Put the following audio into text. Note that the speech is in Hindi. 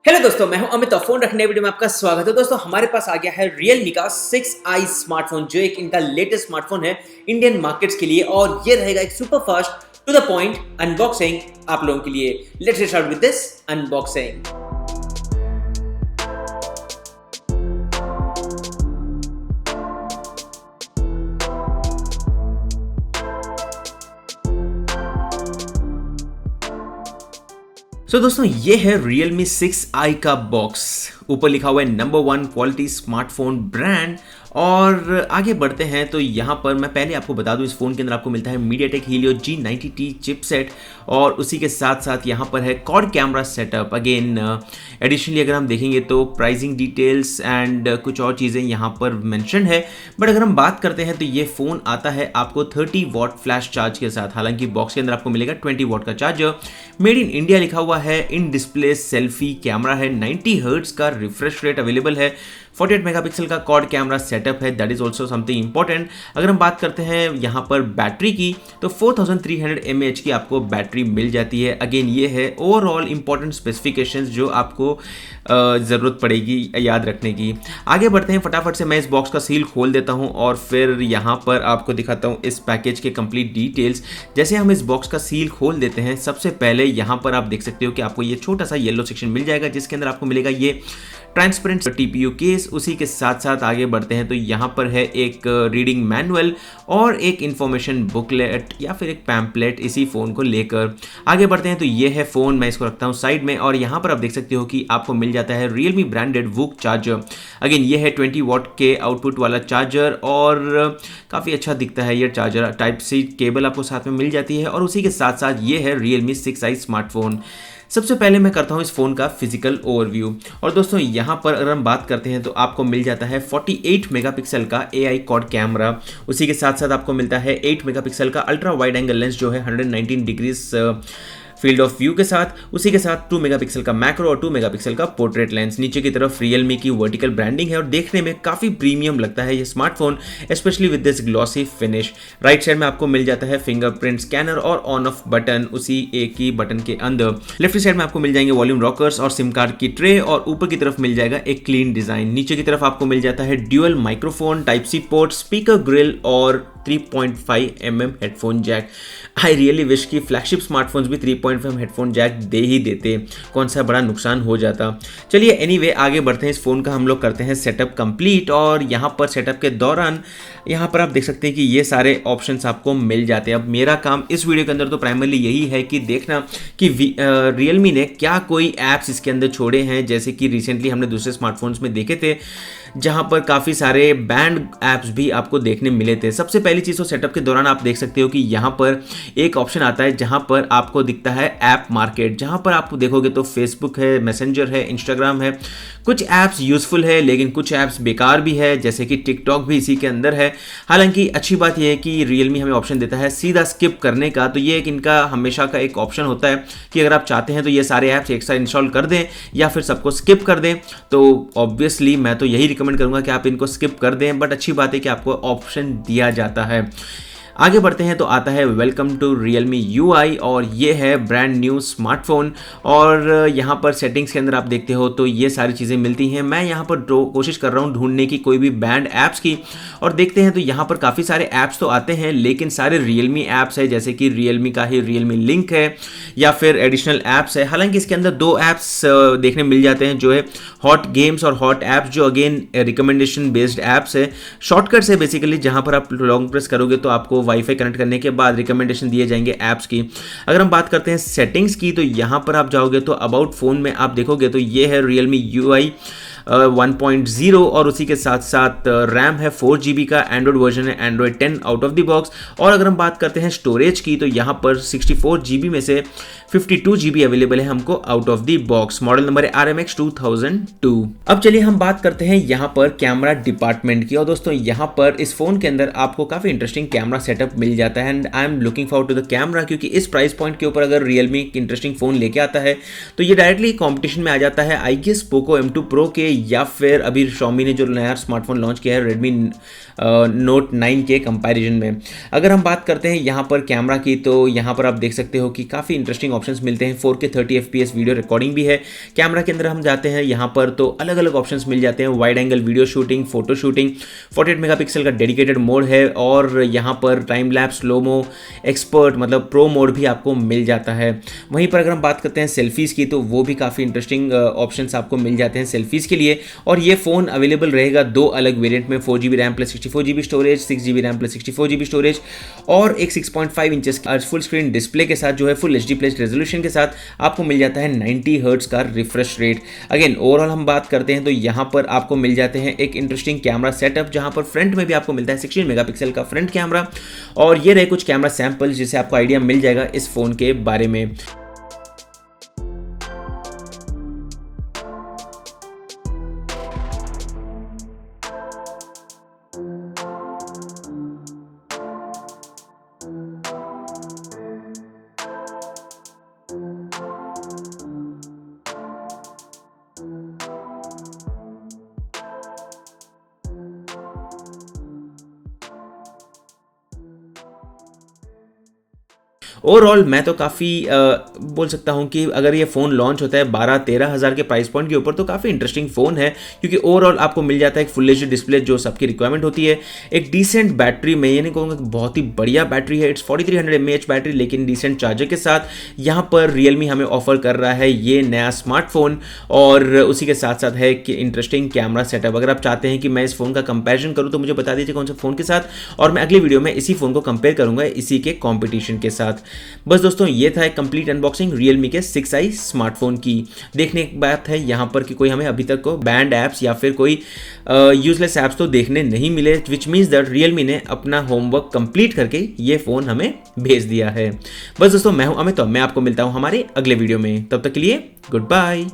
हेलो दोस्तों, मैं हूं अमित और फोन रखने वीडियो में आपका स्वागत है। दोस्तों हमारे पास आ गया है Realme का 6i स्मार्टफोन, जो एक इनका लेटेस्ट स्मार्टफोन है इंडियन मार्केट्स के लिए, और ये रहेगा एक super fast to the point unboxing आप लोगों के लिए। Let's start with this unboxing. दोस्तों ये है Realme 6i का बॉक्स। ऊपर लिखा हुआ है नंबर 1 क्वालिटी स्मार्टफोन ब्रांड। और आगे बढ़ते हैं तो यहाँ पर मैं पहले आपको बता दूं, इस फ़ोन के अंदर आपको मिलता है मीडियाटेक हीलियो G90T चिपसेट, और उसी के साथ साथ यहाँ पर है quad camera setup. Again additionally अगर हम देखेंगे तो प्राइसिंग डिटेल्स एंड कुछ और चीज़ें यहाँ पर मेंशन है। बट अगर हम बात करते हैं तो ये फ़ोन आता है आपको 30 वॉट फ्लैश चार्ज के साथ। हालांकि बॉक्स के अंदर आपको मिलेगा 20 वॉट का चार्जर। मेड इन इंडिया लिखा हुआ है। इन डिस्प्ले सेल्फी कैमरा है। 90 हर्ट्ज का रिफ्रेश रेट अवेलेबल है। 48 मेगापिक्सल का क्वाड कैमरा सेटअप है, that is also something important. अगर हम बात करते हैं यहाँ पर बैटरी की, तो 4300 mAh की आपको बैटरी मिल जाती है। अगेन ये है ओवरऑल इंपॉर्टेंट स्पेसिफिकेशंस जो आपको ज़रूरत पड़ेगी याद रखने की। आगे बढ़ते हैं, फटाफट से मैं इस बॉक्स का सील खोल देता हूँ और फिर यहाँ पर आपको दिखाता हूँ इस पैकेज के कंप्लीट डिटेल्स। जैसे हम इस बॉक्स का सील खोल देते हैं, सबसे पहले यहाँ पर आप देख सकते हो कि आपको ये छोटा सा येलो सेक्शन मिल जाएगा, जिसके अंदर आपको मिलेगा ये ट्रांसपेरेंट टीपीयू केस। उसी के साथ साथ आगे बढ़ते हैं तो यहाँ पर है एक रीडिंग मैनुअल और एक इंफॉर्मेशन बुकलेट या फिर एक पैम्पलेट इसी फ़ोन को लेकर। आगे बढ़ते हैं तो ये है फ़ोन, मैं इसको रखता हूँ साइड में, और यहाँ पर आप देख सकते हो कि आपको मिल जाता है Realme branded VOOC charger. Again ये है 20 वॉट के आउटपुट वाला चार्जर, और काफ़ी अच्छा दिखता है ये चार्जर। टाइप सी केबल आपको साथ में मिल जाती है, और उसी के साथ साथ ये है Realme 6i स्मार्टफोन। सबसे पहले मैं करता हूं इस फ़ोन का फिजिकल ओवरव्यू। और दोस्तों यहाँ पर अगर हम बात करते हैं तो आपको मिल जाता है 48 मेगापिक्सल का AI क्वाड कैमरा। उसी के साथ साथ आपको मिलता है 8 मेगापिक्सल का अल्ट्रा वाइड एंगल लेंस, जो है 119 डिग्रीज फील्ड ऑफ व्यू के साथ। उसी के साथ 2 मेगापिक्सल का मैक्रो और 2 मेगापिक्सल का पोर्ट्रेट लेंस। नीचे की तरफ Realme की वर्टिकल ब्रांडिंग है, और देखने में काफ़ी प्रीमियम लगता है ये smartphone, specially with this glossy finish. Right side में आपको मिल जाता है फिंगरप्रिंट स्कैनर और ऑन ऑफ बटन उसी एक ही बटन के अंदर। लेफ्ट साइड में आपको मिल जाएंगे वॉल्यूम रॉकर्स और सिम कार्ड की ट्रे, और ऊपर की तरफ मिल जाएगा एक क्लीन डिजाइन। नीचे की तरफ आपको मिल जाता है dual microphone, type C port, speaker grill और 3.5 mm headphone jack. I really wish कि फ्लैगशिप स्मार्टफोन्स भी 3.5 हेडफोन जैक दे ही देते, कौन सा बड़ा नुकसान हो जाता। चलिए एनीवे आगे बढ़ते हैं, इस फ़ोन का हम लोग करते हैं सेटअप कंप्लीट। और यहाँ पर सेटअप के दौरान यहाँ पर आप देख सकते हैं कि ये सारे ऑप्शंस आपको मिल जाते हैं। अब मेरा काम इस वीडियो के अंदर तो प्राइमरली यही है कि देखना कि Realme ने क्या कोई ऐप्स इसके अंदर छोड़े हैं, जैसे कि रिसेंटली हमने दूसरे स्मार्टफोन्स में देखे थे जहाँ पर काफ़ी सारे बैंड ऐप्स भी आपको देखने मिले थे। सबसे पहली चीज़ तो सेटअप के दौरान आप देख सकते हो कि यहाँ पर एक ऑप्शन आता है जहाँ पर आपको दिखता है ऐप मार्केट, जहाँ पर आप देखोगे तो फेसबुक है, मैसेंजर है, इंस्टाग्राम है। कुछ ऐप्स यूज़फुल है लेकिन कुछ ऐप्स बेकार भी है, जैसे कि टिकटॉक भी इसी के अंदर है। हालांकि अच्छी बात यह है कि Realme हमें ऑप्शन देता है सीधा स्किप करने का, तो ये एक इनका हमेशा का एक ऑप्शन होता है कि अगर आप चाहते हैं तो ये सारे ऐप्स एक साथ इंस्टॉल कर दें या फिर सबको स्किप कर दें। तो ऑब्वियसली मैं तो यही रिकमेंड करूंगा कि आप इनको स्किप कर दें, बट अच्छी बात है कि आपको ऑप्शन दिया जाता है। आगे बढ़ते हैं तो आता है वेलकम टू Realme UI, और ये है ब्रांड न्यू स्मार्टफोन। और यहाँ पर सेटिंग्स के अंदर आप देखते हो तो ये सारी चीज़ें मिलती हैं। मैं यहाँ पर कोशिश कर रहा हूँ ढूंढने की कोई भी बैंड ऐप्स की, और देखते हैं तो यहाँ पर काफ़ी सारे ऐप्स तो आते हैं लेकिन सारे Realme ऐप्स है, जैसे कि Realme का ही Realme लिंक है या फिर एडिशनल ऐप्स है। हालांकि इसके अंदर 2 ऐप्स देखने मिल जाते हैं, जो है हॉट गेम्स और हॉट ऐप्स, जो अगेन रिकमेंडेशन बेस्ड ऐप्स है। शॉर्टकट्स है बेसिकली, जहाँ पर आप लॉन्ग प्रेस करोगे तो आपको वाईफाई कनेक्ट करने के बाद रिकमेंडेशन दिए जाएंगे ऐप्स की। अगर हम बात करते हैं सेटिंग्स की, तो यहाँ पर आप जाओगे तो अबाउट फ़ोन में आप देखोगे तो ये है Realme UI 1.0, और उसी के साथ साथ रैम है 4 GB का, एंड्रॉइड वर्जन है Android 10 out of the box. और अगर हम बात करते हैं स्टोरेज की, तो यहाँ पर 64 GB में से 52 GB अवेलेबल है हमको out of the box. Model number है RMX 2002। अब चलिए हम बात करते हैं यहाँ पर कैमरा डिपार्टमेंट की। और दोस्तों यहाँ पर इस फ़ोन के अंदर आपको काफ़ी इंटरेस्टिंग कैमरा सेटअप मिल जाता है, and I am looking forward to the camera, क्योंकि इस प्राइस पॉइंट के ऊपर अगर Realme इंटरेस्टिंग फ़ोन लेके आता है तो ये डायरेक्टली कॉम्पिटिशन में आ जाता है I guess Poco M2 Pro के या फिर अभी Xiaomi ने जो नया स्मार्टफोन लॉन्च किया है Redmi Note 9 के कंपैरिजन में। अगर हम बात करते हैं यहाँ पर कैमरा की, तो यहाँ पर आप देख सकते हो कि काफ़ी इंटरेस्टिंग ऑप्शंस मिलते हैं। 4K 30 FPS वीडियो रिकॉर्डिंग भी है। कैमरा के अंदर हम जाते हैं यहाँ पर तो अलग अलग ऑप्शंस मिल जाते हैं। Wide angle video shooting, photo shooting, 48 megapixel का डेडिकेटेड मोड है और यहाँ पर टाइम लैप्स, स्लोमो, एक्सपर्ट मतलब प्रो मोड भी आपको मिल जाता है। वहीं पर अगर हम बात करते हैं सेल्फीज़ की, तो वो भी काफ़ी इंटरेस्टिंग ऑप्शंस आपको मिल जाते हैं सेल्फीज़ के लिए। और ये फ़ोन अवेलेबल रहेगा 2 अलग वेरिएंट में, 4GB RAM plus 64GB storage, 6GB RAM plus 64GB storage और एक 6.5 इंचेस फुल स्क्रीन डिस्प्ले के साथ जो है फुल HD प्लस रेजोल्यूशन के साथ आपको मिल जाता है 90 हर्ट्ज का रिफ्रेश रेट। अगेन ओवरऑल हम बात करते हैं तो यहाँ पर आपको मिल जाते हैं एक इंटरेस्टिंग कैमरा सेटअप, जहाँ पर फ्रंट में भी आपको मिलता है 16 मेगापिक्सल का फ्रंट कैमरा। और ये रहे कुछ कैमरा सैंपल जिससे आपको आइडिया मिल जाएगा इस फ़ोन के बारे में। ओवरऑल मैं तो काफ़ी बोल सकता हूँ कि अगर ये फ़ोन लॉन्च होता है 12-13 हज़ार के प्राइस पॉइंट के ऊपर तो काफ़ी इंटरेस्टिंग फ़ोन है, क्योंकि ओवरऑल आपको मिल जाता है एक फुल एच डी डिस्प्ले जो सबकी रिक्वायरमेंट होती है, एक डिसेंट बैटरी, मैं ये नहीं कहूँगा कि बहुत ही बढ़िया बैटरी है, इट्स 4300 mAh बैटरी लेकिन डिसेंट चार्जर के साथ यहाँ पर रियलमी हमें ऑफर कर रहा है ये नया स्मार्टफोन। और उसी के साथ साथ है कि इंटरेस्टिंग कैमरा सेटअप। अगर आप चाहते हैं कि मैं इस फ़ोन का कंपेरिजन करूँ तो मुझे बता दीजिए कौन सा फ़ोन के साथ, और मैं अगली वीडियो में इसी फ़ोन को कंपेयर करूँगा इसी के कॉम्पिटिशन के साथ। बस दोस्तों ये था एक कंप्लीट अनबॉक्सिंग Realme के 6i स्मार्टफोन की। देखने की बात है यहाँ पर कि कोई हमें अभी तक को बैंड ऐप्स या फिर कोई यूजलेस ऐप्स तो देखने नहीं मिले, विच मीन्स दैट Realme ने अपना होमवर्क कंप्लीट करके ये फ़ोन हमें भेज दिया है। बस दोस्तों मैं हूँ अमित और मैं आपको मिलता हूँ हमारे अगले वीडियो में, तब तक के लिए गुड बाय।